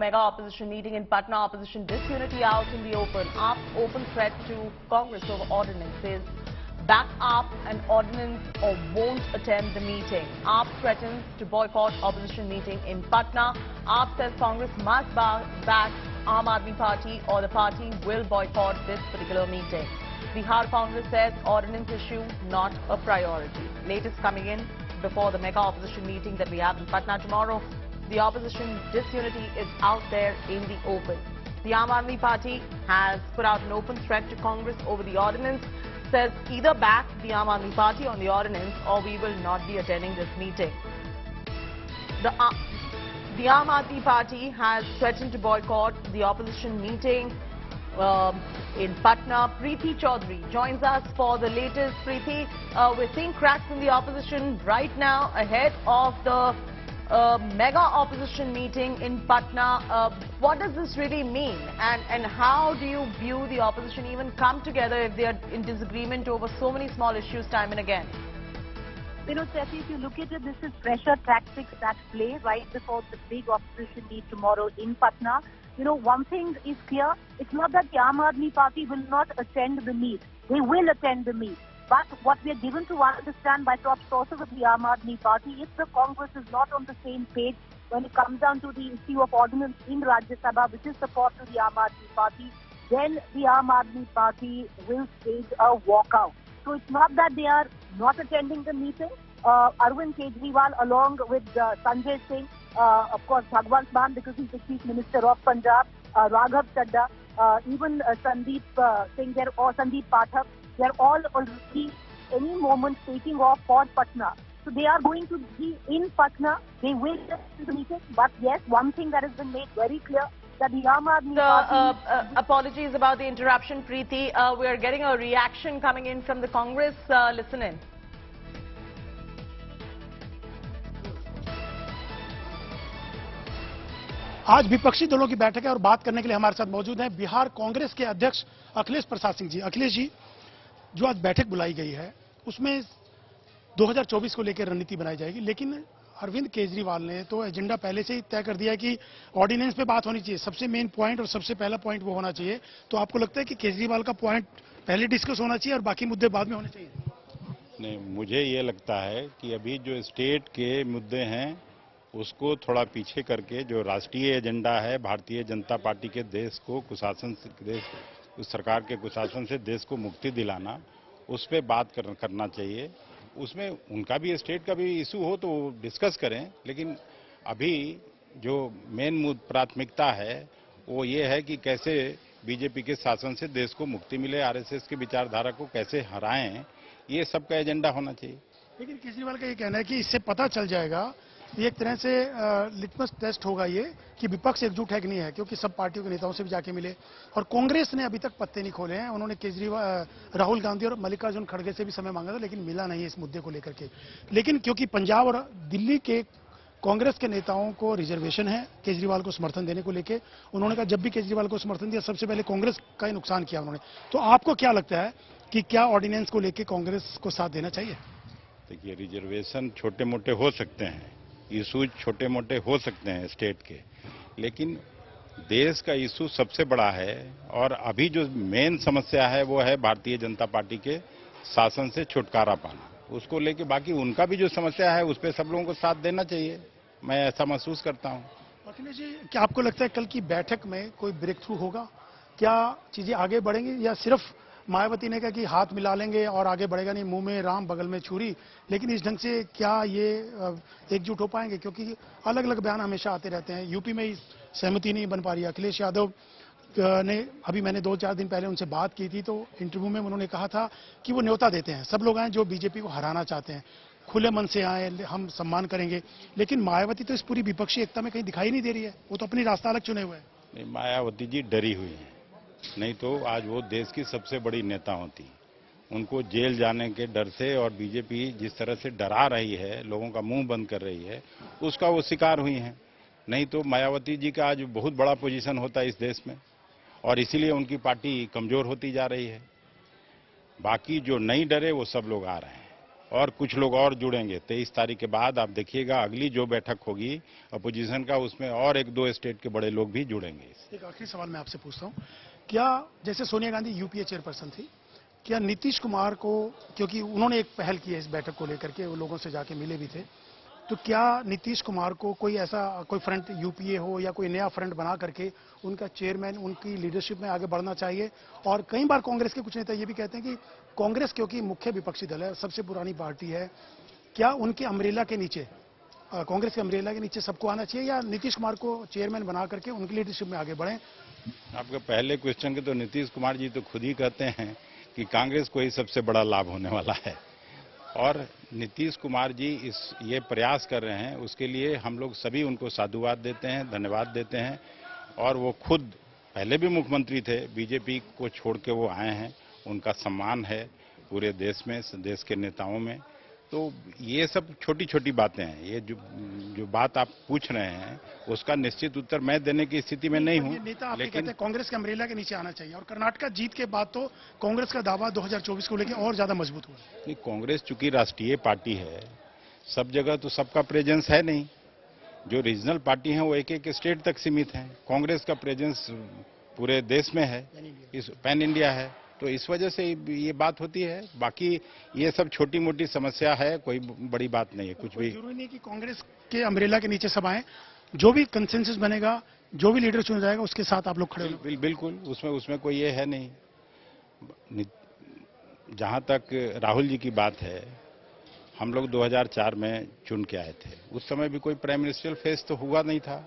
Mega opposition meeting in Patna, opposition disunity out in the open. AAP open threat to Congress over ordinance, says back AAP and ordinance or won't attend the meeting. AAP threatens to boycott opposition meeting in Patna. AAP says Congress must back Aam Aadmi Party or the party will boycott this particular meeting. Bihar Congress says ordinance issue not a priority. Latest coming in before the mega opposition meeting that we have in Patna tomorrow. The opposition disunity is out there in the open. The Aam Aadmi Party has put out an open threat to Congress over the ordinance, says either back the Aam Aadmi Party on the ordinance or we will not be attending this meeting. The Aam Aadmi Party has threatened to boycott the opposition meeting in Patna. Preeti Chaudhary joins us for the latest. Preeti, we're seeing cracks in the opposition right now ahead of the mega opposition meeting in Patna. What does this really mean, and how do you view the opposition even come together if they are in disagreement over so many small issues time and again? You know, Steffi, if you look at it, this is pressure tactics at play right before the big opposition meet tomorrow in Patna. You know, one thing is clear, it's not that the Aam Aadmi Party will not attend the meet. They will attend the meet. But what we are given to understand by top sources of the Aam Aadmi Party, if the Congress is not on the same page when it comes down to the issue of ordinance in Rajya Sabha, which is support to the Aam Aadmi Party, then the Aam Aadmi Party will stage a walkout. So it's not that they are not attending the meeting. Arvind Kejriwal, along with Sanjay Singh, of course Bhagwant Mann, because he's the Chief Minister of Punjab, Raghav Chadha, even Sandeep Singh or Sandeep Pathak, they are all already any moment taking off for Patna. So they are going to be in Patna. They will attend the meeting. But yes, one thing that has been made very clear, that the Aam Aadmi Party... Apologies about the interruption, Preeti. We are getting a reaction coming in from the Congress. Listen in. आज विपक्षी दलों की बैठक है और बात करने के लिए हमारे साथ मौजूद हैं बिहार कांग्रेस के अध्यक्ष अखिलेश प्रसाद सिंह जी। अखिलेश जी, जो आज बैठक बुलाई गई है उसमें 2024 को लेकर रणनीति बनाई जाएगी, लेकिन अरविंद केजरीवाल ने तो एजेंडा पहले से ही तय कर दिया है कि ऑर्डिनेंस पे बात होनी चाहिए, सबसे मेन पॉइंट और सबसे पहला पॉइंट वो होना चाहिए। तो आपको लगता है कि केजरीवाल का पॉइंट पहले डिस्कस होना चाहिए और बाकी मुद्दे बाद में होने चाहिए? नहीं, मुझे ये लगता है कि अभी जो स्टेट के मुद्दे हैं उसको थोड़ा पीछे करके जो राष्ट्रीय एजेंडा है भारतीय जनता पार्टी के देश को कुशासन उस सरकार के कुशासन से देश को मुक्ति दिलाना, उस पर बात करना चाहिए। उसमें उनका भी स्टेट का भी इशू हो तो डिस्कस करें, लेकिन अभी जो मेन प्राथमिकता है वो ये है कि कैसे बीजेपी के शासन से देश को मुक्ति मिले, आरएसएस की विचारधारा को कैसे हराएं, ये सबका एजेंडा होना चाहिए। लेकिन केजरीवाल का ये कहना है कि इससे पता चल जाएगा, ये एक तरह से लिटमस टेस्ट होगा ये कि विपक्ष एकजुट है कि नहीं है, क्योंकि सब पार्टियों के नेताओं से भी जाके मिले और कांग्रेस ने अभी तक पत्ते नहीं खोले हैं। उन्होंने राहुल गांधी और मल्लिकार्जुन खड़गे से भी समय मांगा था, लेकिन मिला नहीं इस मुद्दे को लेकर के। लेकिन क्योंकि पंजाब और दिल्ली के कांग्रेस के नेताओं को रिजर्वेशन है केजरीवाल को समर्थन देने को लेकर, उन्होंने कहा जब भी केजरीवाल को समर्थन दिया सबसे पहले कांग्रेस का ही नुकसान किया उन्होंने। तो आपको क्या लगता है कि क्या ऑर्डिनेंस को लेकर कांग्रेस को साथ देना चाहिए? देखिए, रिजर्वेशन छोटे मोटे हो सकते हैं, इशूज छोटे मोटे हो सकते हैं स्टेट के, लेकिन देश का इशू सबसे बड़ा है और अभी जो मेन समस्या है वो है भारतीय जनता पार्टी के शासन से छुटकारा पाना। उसको लेके बाकी उनका भी जो समस्या है उस पर सब लोगों को साथ देना चाहिए, मैं ऐसा महसूस करता हूँ। अखिलेश जी, क्या आपको लगता है कल की बैठक में कोई ब्रेक थ्रू होगा? क्या चीजें आगे बढ़ेंगी या सिर्फ मायावती ने कहा कि हाथ मिला लेंगे और आगे बढ़ेगा नहीं, मुंह में राम बगल में छुरी, लेकिन इस ढंग से क्या ये एकजुट हो पाएंगे? क्योंकि अलग अलग बयान हमेशा आते रहते हैं, यूपी में सहमति नहीं बन पा रही है। अखिलेश यादव ने अभी मैंने 2-4 दिन पहले उनसे बात की थी, तो इंटरव्यू में उन्होंने कहा था कि वो न्योता देते हैं, सब लोग आए जो बीजेपी को हराना चाहते हैं, खुले मन से आए, हम सम्मान करेंगे। लेकिन मायावती तो इस पूरी विपक्षी एकता में कहीं दिखाई नहीं दे रही है, वो तो अपनी रास्ता अलग चुने हुए है। मायावती जी डरी हुई है, नहीं तो आज वो देश की सबसे बड़ी नेता होती। उनको जेल जाने के डर से और बीजेपी जिस तरह से डरा रही है, लोगों का मुंह बंद कर रही है, उसका वो शिकार हुई हैं। नहीं तो मायावती जी का आज बहुत बड़ा पोजीशन होता है इस देश में और इसीलिए उनकी पार्टी कमजोर होती जा रही है। बाकी जो नहीं डरे वो सब लोग आ रहे हैं। और कुछ लोग और जुड़ेंगे। 23 तारीख के बाद आप देखिएगा अगली जो बैठक होगी अपोजिशन का, उसमें और 1-2 स्टेट के बड़े लोग भी जुड़ेंगे। एक आखिरी सवाल मैं आपसे पूछता हूँ, क्या जैसे सोनिया गांधी यूपीए चेयरपर्सन थी, क्या नीतीश कुमार को, क्योंकि उन्होंने एक पहल की है इस बैठक को लेकर के, वो लोगों से जाके मिले भी थे, तो क्या नीतीश कुमार को कोई ऐसा कोई फ्रंट यूपीए हो या कोई नया फ्रंट बना करके उनका चेयरमैन उनकी लीडरशिप में आगे बढ़ना चाहिए? और कई बार कांग्रेस के कुछ नेता ये भी कहते हैं कि कांग्रेस क्योंकि मुख्य विपक्षी दल है, सबसे पुरानी पार्टी है, क्या उनके अम्ब्रेला के नीचे, कांग्रेस के अम्ब्रेला के नीचे सबको आना चाहिए या नीतीश कुमार को चेयरमैन बना करके उनकी लीडरशिप में आगे बढ़ें? आपके पहले क्वेश्चन के तो नीतीश कुमार जी तो खुद ही कहते हैं कि कांग्रेस को ही सबसे बड़ा लाभ होने वाला है, और नीतीश कुमार जी ये प्रयास कर रहे हैं, उसके लिए हम लोग सभी उनको साधुवाद देते हैं, धन्यवाद देते हैं। और वो खुद पहले भी मुख्यमंत्री थे, बीजेपी को छोड़ के वो आए हैं, उनका सम्मान है पूरे देश में, देश के नेताओं में। तो ये सब छोटी छोटी बातें हैं। ये जो बात आप पूछ रहे हैं उसका निश्चित उत्तर मैं देने की स्थिति में नहीं हूं, लेकिन कहते हैं कांग्रेस के अम्ब्रेला के नीचे आना चाहिए, और कर्नाटक जीत के बाद तो कांग्रेस का दावा 2024 को लेकर और ज्यादा मजबूत हुआ। नहीं, कांग्रेस चूंकि राष्ट्रीय पार्टी है, सब जगह तो सबका प्रेजेंस है नहीं। जो रीजनल पार्टी है वो एक एक स्टेट तक सीमित है। कांग्रेस का प्रेजेंस पूरे देश में है, इस पैन इंडिया है, तो इस वजह से ये बात होती है। बाकी ये सब छोटी मोटी समस्या है, कोई बड़ी बात नहीं है। कुछ भी जरूरी नहीं कि कांग्रेस के अम्ब्रेला के नीचे सब आए, जो भी कंसेंसस बनेगा, जो भी लीडर चुना जाएगा उसके साथ आप लोग खड़े हो। बिल्कुल, उसमें कोई ये है नहीं। जहां तक राहुल जी की बात है, हम लोग 2004 में चुन के आए थे, उस समय भी कोई प्राइम मिनिस्टर फेस तो हुआ नहीं था,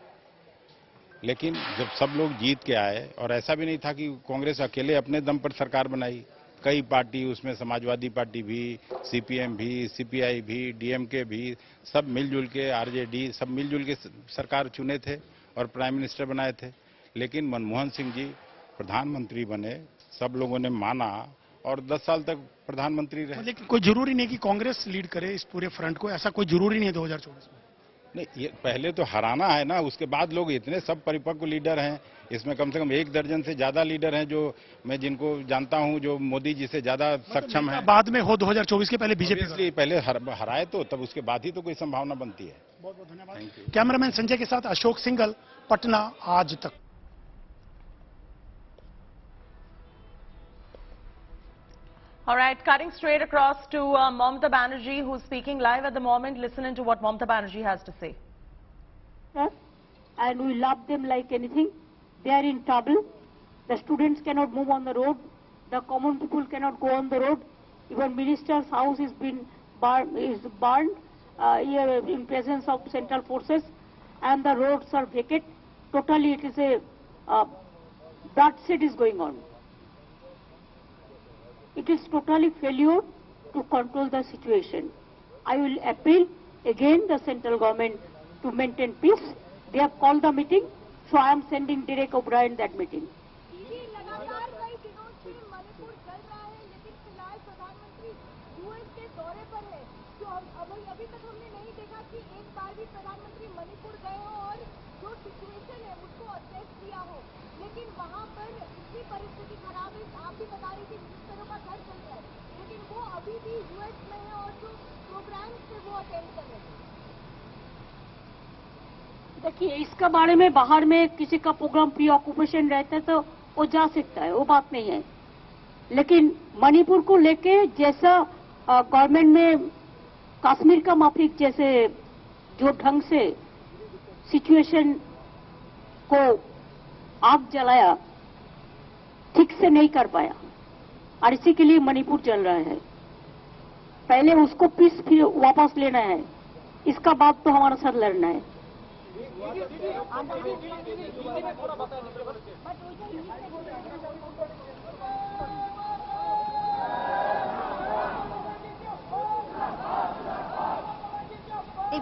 लेकिन जब सब लोग जीत के आए, और ऐसा भी नहीं था कि कांग्रेस अकेले अपने दम पर सरकार बनाई, कई पार्टी, उसमें समाजवादी पार्टी भी, सीपीएम भी, सीपीआई भी, डीएमके भी, सब मिलजुल के, आरजेडी सब मिलजुल के सरकार चुने थे और प्राइम मिनिस्टर बनाए थे। लेकिन मनमोहन सिंह जी प्रधानमंत्री बने, सब लोगों ने माना और 10 साल तक प्रधानमंत्री रहे। लेकिन कोई जरूरी नहीं कि कांग्रेस लीड करे इस पूरे फ्रंट को, ऐसा कोई जरूरी नहीं है 2024 में। नहीं, ये पहले तो हराना है ना, उसके बाद लोग इतने सब परिपक्व लीडर हैं, इसमें कम से कम 1 दर्जन से ज्यादा लीडर हैं जो मैं जिनको जानता हूं, जो मोदी जी से ज्यादा सक्षम है। बाद में हो 2024 के पहले बीजेपी पहले हराए तो तब उसके बाद ही तो कोई संभावना बनती है। बहुत बहुत धन्यवाद। कैमरामैन संजय के साथ अशोक सिंघल, पटना, आज तक। All right, cutting straight across to Mamata Banerjee, who's speaking live at the moment. Listen into what Mamata Banerjee has to say. And we love them like anything. They are in trouble. The students cannot move on the road. The common people cannot go on the road. Even minister's house is burned here in presence of central forces, and the roads are vacant. Totally, it is a bloodshed is going on. It is totally failure to control the situation. I will appeal again the central government to maintain peace. They have called the meeting, so I am sending Derek O'Brien that meeting. लगातार कई दिनों से मणिपुर चल रहा है, लेकिन फिलहाल प्रधानमंत्री यूएस के दौरे पर है। तो अभी तक हमने नहीं देखा कि एक बार भी प्रधानमंत्री मणिपुर गए हो और जो सिचुएशन है उसको असेस किया हो। लेकिन वहां पर इतनी परिस्थिति खराब है, आप भी बता रही थी मिनिस्टरों का घर चल रहा है, लेकिन वो अभी भी यूएस में है और जो प्रोग्राम से वो अटेंड कर रहे हैं। देखिए, इसका बारे में बाहर में किसी का प्रोग्राम प्री ऑक्यूपेशन रहता है तो वो जा सकता है, वो बात नहीं है। लेकिन मणिपुर को लेके जैसा गवर्नमेंट में कश्मीर का माफिक जैसे जो ढंग से सिचुएशन को आग जलाया, ठीक से नहीं कर पाया, और इसी के लिए मणिपुर चल रहा है। पहले उसको पीस फिर वापस लेना है, इसका बाद तो हमारा साथ लड़ना है।